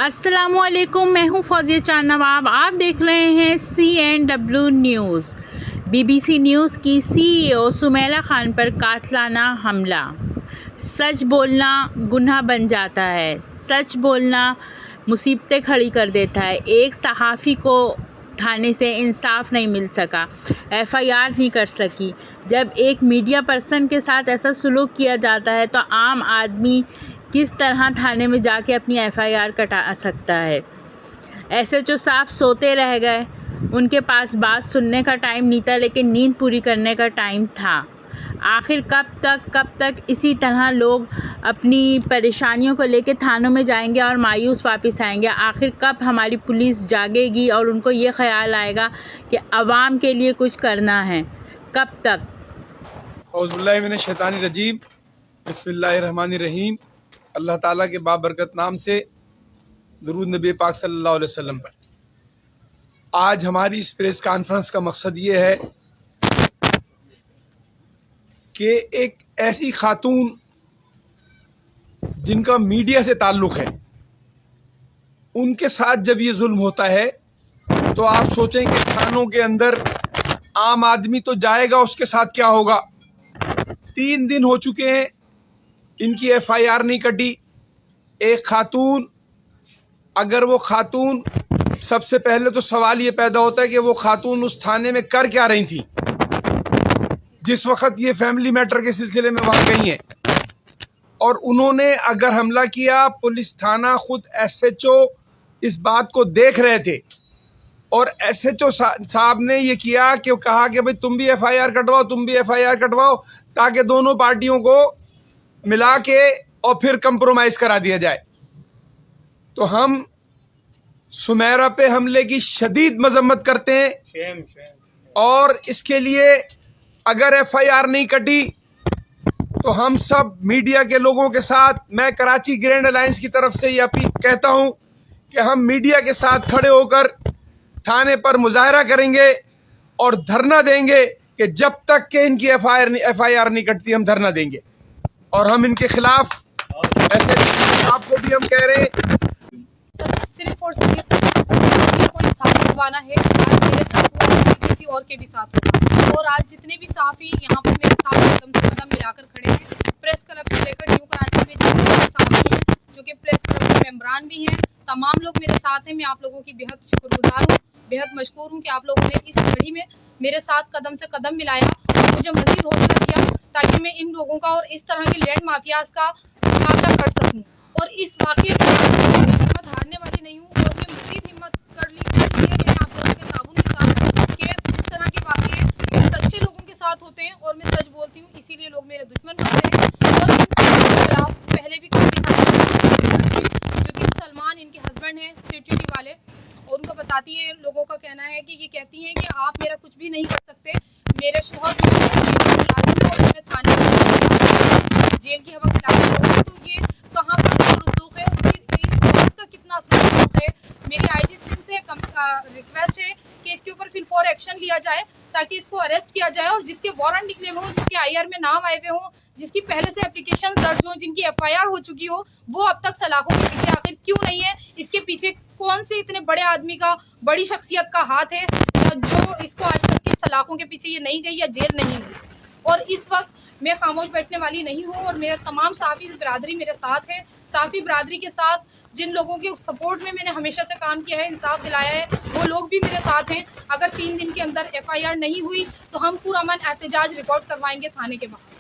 अस्सलामुअलैकुम, मैं हूं फौजिया चांद नवाब। आप देख रहे हैं CNW न्यूज़। BBC न्यूज़ की CEO सुमैला खान पर कातिलाना हमला। सच बोलना गुनाह बन जाता है। सच बोलना मुसीबतें खड़ी कर देता है। एक सहाफ़ी को थाने से इंसाफ नहीं मिल सका, FIR नहीं कर सकी। जब एक मीडिया पर्सन के साथ ऐसा सलूक किया जाता है तो आम आदमी किस तरह थाने में जाके अपनी FIR कटा सकता है। SHO साहब सोते रह गए। उनके पास बात सुनने का टाइम नहीं था, लेकिन नींद पूरी करने का टाइम था। आखिर कब तक इसी तरह लोग अपनी परेशानियों को लेकर थानों में जाएंगे और मायूस वापस आएंगे। आखिर कब हमारी पुलिस जागेगी और उनको ये ख्याल आएगा कि अवाम के लिए कुछ करना है? कब तक? औज़ुबिल्लाहि मिनश शैतानिर रजीम, बिस्मिल्लाहिर रहमानिर रहीम। अल्लाह ताला के बाबरकत नाम से दुरूद नबी पाक सल्लल्लाहु अलैहि वसल्लम पर। आज हमारी इस प्रेस कॉन्फ्रेंस का मकसद ये है कि एक ऐसी खातून जिनका मीडिया से ताल्लुक़ है, उनके साथ जब ये जुल्म होता है तो आप सोचें कि थानों के अंदर आम आदमी तो जाएगा, उसके साथ क्या होगा। 3 दिन हो चुके हैं, इनकी FIR नहीं कटी। एक खातून, अगर वो खातून, सबसे पहले तो सवाल ये पैदा होता है कि वो खातून उस थाने में कर क्या रही थी जिस वक्त ये फैमिली मैटर के सिलसिले में वहाँ गई हैं। और उन्होंने अगर हमला किया, पुलिस थाना खुद SHO इस बात को देख रहे थे और SHO साहब ने ये किया कि कहा कि भाई तुम भी FIR कटवाओ, तुम भी FIR कटवाओ, ताकि दोनों पार्टियों को मिला के और फिर कंप्रोमाइज़ करा दिया जाए। तो हम सुमेरा पे हमले की शदीद मजम्मत करते हैं और इसके लिए अगर FIR नहीं कटी तो हम सब मीडिया के लोगों के साथ, मैं कराची ग्रैंड अलायंस की तरफ से ये अपील कहता हूँ कि हम मीडिया के साथ खड़े होकर थाने पर मुजाहरा करेंगे और धरना देंगे कि जब तक के इनकी FIR नहीं कटती हम धरना देंगे। और हम इनके खिलाफ ऐसे आपको भी हम कह रहे हैं सिर्फ और सिर्फ कोई साथ निभाना है। आज मेरे साथ हुआ है, किसी और के भी साथ होगा। और आज जितने भी साफी यहाँ पर मेरे साथ कदम से कदम मिलाकर खड़े हैं, प्रेस क्लब से लेकर न्यू कराची में जितने भी साफी हैं, जो कि प्रेस क्लब के मेम्बरान भी हैं, तमाम लोग मेरे साथ हैं। मैं आप लोगों की बेहद शुक्रगुजार हूँ, बेहद मशकूर हूँ कि आप लोगों ने इस घड़ी में मेरे साथ कदम से कदम मिलाया और मुझे मजीद हौसला दिया ताकि मैं इन लोगों का और इस तरह के लैंड माफियाज का मुकाबला कर सकूँ। और इस वाक़े को हिम्मत हारने वाली नहीं हूँ और मैं मज़ीद हिम्मत कर ली मैंने आप लोगों के ताउन के साथ कि इस तरह के वाक़े सच्चे लोगों के साथ होते हैं और मैं सच बोलती हूँ, इसीलिए लोग मेरे दुश्मन बनते हैं। और इनके खिलाफ पहले भी काफ़ी सारे जो कि सलमान इनके हस्बैंड हैं CTT वाले, और उनको बताती है, लोगों का कहना है कि ये कहती हैं कि आप मेरा कुछ भी नहीं कर सकते, मेरे शौहर लाजिम और मैं थाने जेल की हवा खिला। तो ये कहाँ का रुसूख है, का कितना असर है। मेरी IG सिंध से रिक्वेस्ट है कि इसके ऊपर फिर फॉर एक्शन लिया जाए ताकि इसको अरेस्ट किया जाए और जिसके वारंट निकले हों, जिसके IR में नाम आए हुए हों, जिसकी पहले से एप्लीकेशन दर्ज हो, जिनकी FIR हो चुकी हो, वो अब तक सलाखों के पीछे आखिर क्यों नहीं है? इसके पीछे कौन से इतने बड़े आदमी का, बड़ी शख्सियत का हाथ है जो इसको आज तक की सलाखों के पीछे ये नहीं गई या जेल नहीं हुई। और इस वक्त मैं खामोश बैठने वाली नहीं हूँ और मेरा तमाम साफ़ी बरादरी मेरे साथ है। साफ़ी बरादरी के साथ जिन लोगों के सपोर्ट में मैंने हमेशा से काम किया है, इंसाफ दिलाया है, वो लोग भी मेरे साथ हैं। अगर 3 दिन के अंदर FIR नहीं हुई तो हम पुरअमन एहतजाज रिकॉर्ड करवाएंगे थाने के बाहर।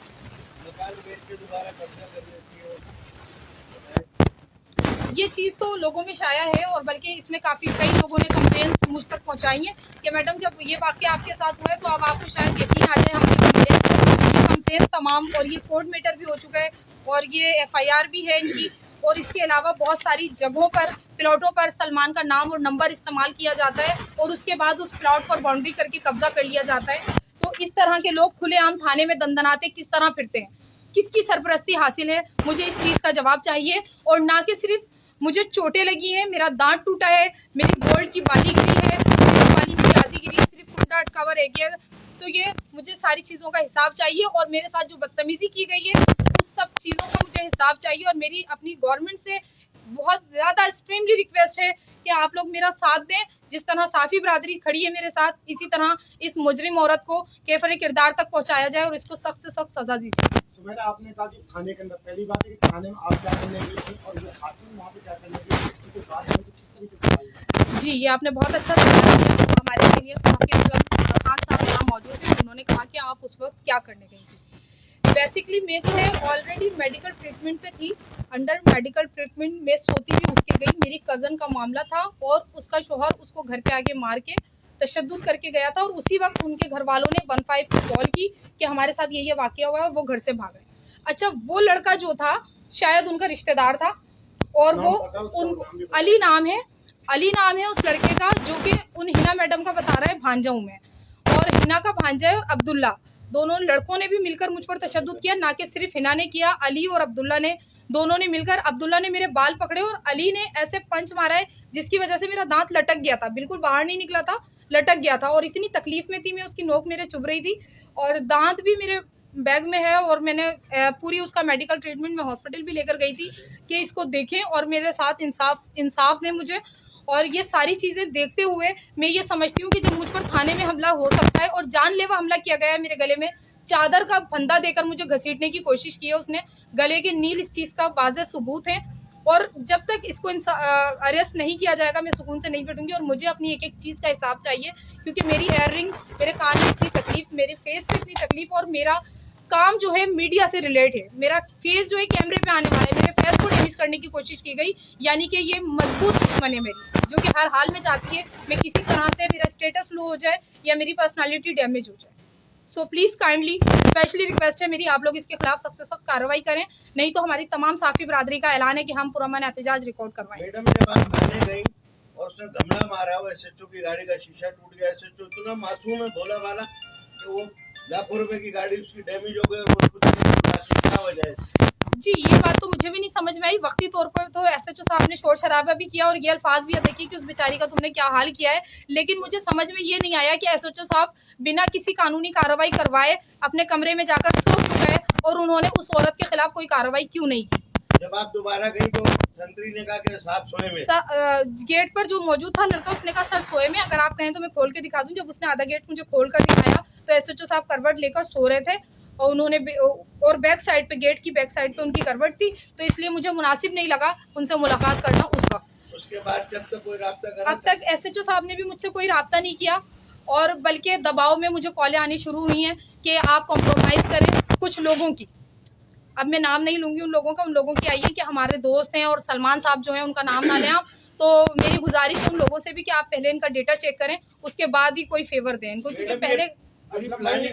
ये चीज़ तो लोगों में शाया है और बल्कि इसमें कई लोगों ने कंप्लेन मुझ तक पहुँचाई है कि मैडम जब ये वाक़या आपके साथ हुआ है तो अब आपको शायद यकीन आ जाए हमारी कंप्लेन तमाम, और ये कोर्ट मैटर भी हो चुका है और ये FIR भी है इनकी। और इसके अलावा बहुत सारी जगहों पर, प्लॉटों पर सलमान का नाम और नंबर इस्तेमाल किया जाता है और उसके बाद उस प्लॉट पर बाउंड्री करके कब्जा कर लिया जाता है। तो इस तरह के लोग खुलेआम थाने में दंदनाते किस तरह फिरते हैं, किसकी सरपरस्ती हासिल है? मुझे इस चीज़ का जवाब चाहिए। और ना कि सिर्फ मुझे चोटें लगी हैं, मेरा दांत टूटा है, मेरी गोल्ड की बाली गिरी है, बाली मेरी आधी गिरी है, सिर्फ कुंडा अटका हुआ रह गया। तो ये मुझे सारी चीज़ों का हिसाब चाहिए और मेरे साथ जो बदतमीज़ी की गई है उस सब चीज़ों का मुझे हिसाब चाहिए। और मेरी अपनी गवर्नमेंट से बहुत ज़्यादा एक्सट्रीमली रिक्वेस्ट है कि आप लोग मेरा साथ दें। जिस तरह साफ़ी बरादरी खड़ी है मेरे साथ, इसी तरह इस मुजरिम औरत को कैफरे किरदार तक पहुंचाया जाए और इसको सख्त से सख्त सजा दी जाए। सुमेरा, आपने कहा कि थाने के अंदर, पहली बात है कि थाने में आप क्या करने गई थी और वो खातून वहाँ पे क्या करने गई थी, उसकी बात हमें तो किस तरीके से आई? जी, ये आपने बहुत अच्छा सवाल किया। हमारे सीनियर साहब के खान साहब यहाँ मौजूद थे, उन्होंने कहा कि आप उस वक्त क्या करने गई थी। बेसिकली मैं जो है ऑलरेडी मेडिकल ट्रीटमेंट पे थी। अंडर मेडिकल ट्रीटमेंट में सोती हुई उठ के गई। मेरी कज़न का मामला था और उसका शौहर उसको घर पे आके मार के तशद्दुद करके गया था और उसी वक्त उनके घर वालों ने 15 को कॉल की कि हमारे साथ ये वाक़या हुआ है और वो घर से भाग गए। अच्छा, वो लड़का जो था शायद उनका रिश्तेदार था और वो अली नाम है उस लड़के का, जो कि उन हिना मैडम का बता रहा है भांजा हूँ मैं, और हिना का भांजा है और अब्दुल्ला। दोनों लड़कों ने भी मिलकर मुझ पर तशद्दुद किया। ना कि सिर्फ हिना ने किया, अली और अब्दुल्ला ने, दोनों ने मिलकर। अब्दुल्ला ने मेरे बाल पकड़े और अली ने ऐसे पंच मारा है जिसकी वजह से मेरा दांत लटक गया था, बिल्कुल बाहर नहीं निकला था, लटक गया था। और इतनी तकलीफ में थी मैं, उसकी नोक मेरे चुभ रही थी और दांत भी मेरे बैग में है और मैंने पूरी उसका मेडिकल ट्रीटमेंट में हॉस्पिटल भी लेकर गई थी कि इसको देखें और मेरे साथ इंसाफ दें मुझे। और ये सारी चीज़ें देखते हुए मैं ये समझती हूँ कि जब मुझ पर थाने में हमला हो सकता है और जानलेवा हमला किया गया है, मेरे गले में चादर का फंदा देकर मुझे घसीटने की कोशिश की है उसने, गले के नील इस चीज़ का वाज़ेह सबूत है। और जब तक इसको अरेस्ट नहीं किया जाएगा मैं सुकून से नहीं बैठूंगी और मुझे अपनी एक एक चीज़ का हिसाब चाहिए, क्योंकि मेरी एयर रिंग, मेरे कान में इतनी तकलीफ, मेरे फेस पे इतनी तकलीफ और मेरा काम जो है मीडिया से रिलेट है। मेरा फेस जो है कैमरे पे आने वाला है, मेरे फेस को डैमेज करने की कोशिश की गई, यानी कि ये मजबूत दुश्मन है मेरी, जो कि हर हाल में चाहती है मैं किसी तरह से मेरा स्टेटस लो हो जाए या मेरी पर्सनालिटी डैमेज हो जाए। So please kindly specially request है मेरी, आप लोग इसके खिलाफ सख्त से सख्त कार्रवाई करें, नहीं तो हमारी तमाम साफ़ी बरादरी का ऐलान है कि हम पुरअमन एहतजाज रिकॉर्ड करवाएं। मैडम, जब आप थाने गई और उसने गमला मारा, वो एसएचओ की गाड़ी का शीशा टूट गया, एसएचओ इतना मासूम है, भोला भाला, कि वो लाखों रुपए की गाड़ी उसकी डैमेज हो गई और वो कुछ नहीं, क्या वजह है? जी, ये बात तो मुझे भी नहीं समझ में आई। वक्ती तौर पर तो एसएचओ साहब ने शोर शराबा भी किया और ये अल्फाज भी अदा किए कि उस बेचारी का तुमने क्या हाल किया है, लेकिन मुझे समझ में ये नहीं आया कि एसएचओ साहब बिना किसी कानूनी कार्रवाई करवाए अपने कमरे में जाकर सो चुका है और उन्होंने उस औरत के खिलाफ कोई कार्रवाई क्यों नहीं की। जब आप दोबारा गई तो संतरी ने कहा कि साहब सोए में, गेट पर जो मौजूद था लड़का, उसने कहा सर सोए में। अगर आप कहें तो मैं खोल के दिखा दूं। जब उसने आधा गेट मुझे खोल कर दिखाया तो एसएचओ साहब करवट लेकर सो रहे थे और उन्होंने और बैक साइड पे, गेट की बैक साइड पे उनकी करवट थी, तो इसलिए मुझे मुनासिब नहीं लगा उनसे मुलाकात करना उस वक्त। उसके बाद जब तक कोई राब्ता करा, अब तक एसएचओ साहब ने भी मुझसे कोई राब्ता नहीं किया और बल्कि दबाव में मुझे कॉलें आनी शुरू हुई हैं कि आप कॉम्प्रोमाइज़ करें कुछ लोगों की। अब मैं नाम नहीं लूँगी उन लोगों का, उन लोगों की आई है कि हमारे दोस्त हैं और सलमान साहब जो हैं उनका नाम ना लें आप। तो मेरी गुजारिश है उन लोगों से भी कि आप पहले इनका डेटा चेक करें, उसके बाद ही कोई फेवर दें इनको, क्योंकि पहले असलम भाई,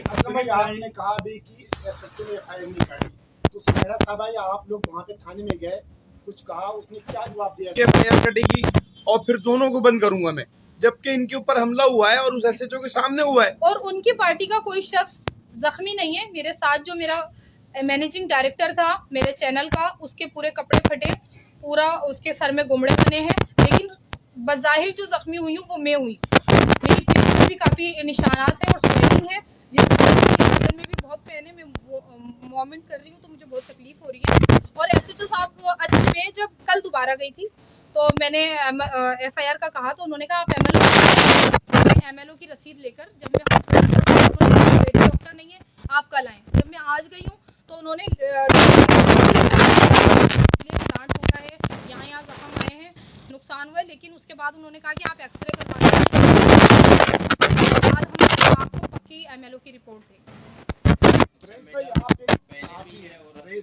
आपने कहा भी कि एसएचओ ने एफआईआर नहीं काटी, तो सुमेरा साहब आई, आप लोग वहाँ पे थाने में गए, कुछ कहा, उसने क्या जवाब दिया? कि एफआईआर कटेगी और फिर दोनों को बंद करूंगा मैं, जबकि इनके ऊपर हमला हुआ है और उस एसएचओ के सामने हुआ है। और उनकी पार्टी का कोई शख्स जख्मी नहीं है। मेरे साथ जो मेरा मैनेजिंग डायरेक्टर था मेरे चैनल का, उसके पूरे कपड़े फटे, पूरा उसके सर में गुमड़े बने हैं, लेकिन बज़ाहिर जो जख्मी हुई हूँ वो मैं हुई। मेरी पीठ पर भी काफ़ी निशानात हैं और स्वेलिंग है, जिस बदन में भी बहुत पेन है। मैं मूवमेंट कर रही हूँ तो मुझे बहुत तकलीफ हो रही है। और एसएचओ साहब, अच्छा, मैं जब कल दोबारा गई थी तो मैंने एफआईआर का कहा तो उन्होंने कहा आप एमएलओ की रसीद लेकर, जब मैं हॉस्पिटल, डॉक्टर नहीं है, आप कल आएँ। जब मैं आज गई हूँ तो उन्होंने डांट टूटा है, यहाँ जख्म आए हैं, नुकसान हुआ है, लेकिन उसके बाद उन्होंने कहा कि आप एक्सरे करवा लीजिए, उसके बाद हम आपको पक्की एमएलओ की रिपोर्ट देंगे। रईस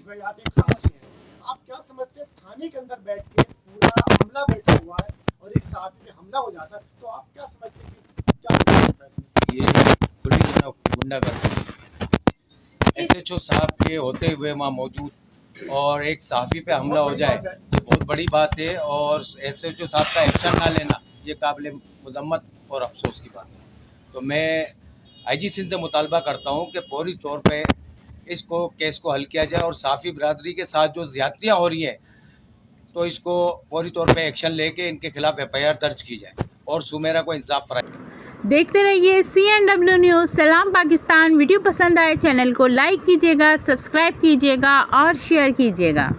भाई, आप एक साहसी हैं, आप क्या समझते हैं थाने के अंदर बैठ के पूरा हमला बैठा हुआ है और एक साथी पे हमला हो जाता है, तो आप क्या समझते हैं कि क्या होता है? ये पुलिस गुंडागर्दी, एसएचओ साहब के होते हुए वहाँ मौजूद और एक सहाफ़ी पे हमला हो जाए तो बहुत बड़ी बात है, और एसएचओ साहब का एक्शन ना लेना ये काबिल मजम्मत और अफसोस की बात है। तो मैं आईजी सिंध से मुतालबा करता हूँ कि फौरी तौर पे इसको केस को हल किया जाए और सहाफ़ी बरादरी के साथ जो ज़्यादतियाँ हो रही हैं तो इसको फौरी तौर पे एक्शन लेके इनके खिलाफ एफआईआर दर्ज की जाए और सुमेरा को इंसाफ फराहम। देखते रहिए CNW न्यूज़। सलाम पाकिस्तान। वीडियो पसंद आए चैनल को लाइक कीजिएगा, सब्सक्राइब कीजिएगा और शेयर कीजिएगा।